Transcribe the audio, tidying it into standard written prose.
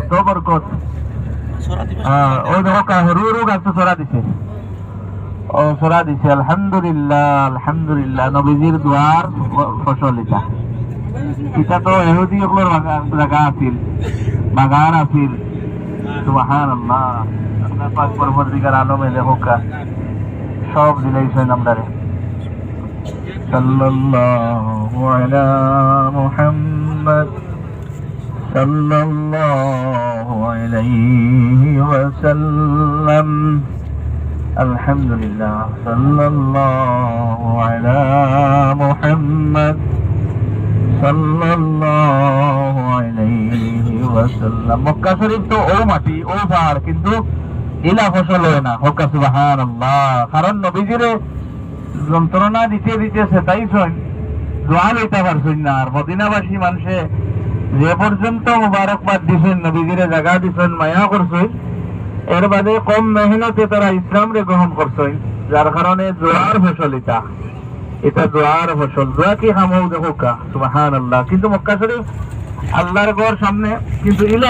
কত বরকত। ওই দেখো কাহরু গাছ ছড়া দিছে, ও ছড়া দিছে। আলহামদুলিল্লাহ আলহামদুলিল্লাহ, নবীজির দুয়ার ফসল এটা। এটা তো এহুদি ওগুলোর জায়গা আছিল, বাগান আছিল। সুবহানাল্লাহ, আপনার পাক পরবর্তীকার আলমে লেখকা সব দিলাইছেন আমরারে। সাল্লাল্লাহু আলা মুহাম্মদ সাল্লাল্লাহু আলাইহি ওয়াসাল্লাম। আলহামদুলিল্লাহ, সাল্লাল্লাহু আলা মুহাম্মদ সাল্লাল্লাহু আলাইহি ওয়াসাল্লাম। মক্কা শরীফ তো ও মাটি ও পাহাড়, কিন্তু ইলা ফসল হয় না। হোক সুবহানাল্লাহ, কারণ নবীজিরে যন্ত্রণা দিতে দিতে সেটাইছেন, দোয়া লইতে পারছেন না। আর মদিনাবাসী মানুষে যে পর্যন্ত মুবারকবাদ দিছেন, নবীজিরে জায়গা দিছেন, মায়া করছেন, এর বাদে কম মেহনতে তারা ইসলাম রে গ্রহণ করছেন, যার কারণে দোয়ার ফসল এটা। এটা দোয়ার ফসল। দোয়া কি খামো দেখো কা সুবহানাল্লাহ। কিন্তু মক্কা শরীফ আল্লাহর ঘর সামনে, কিন্তু ইলা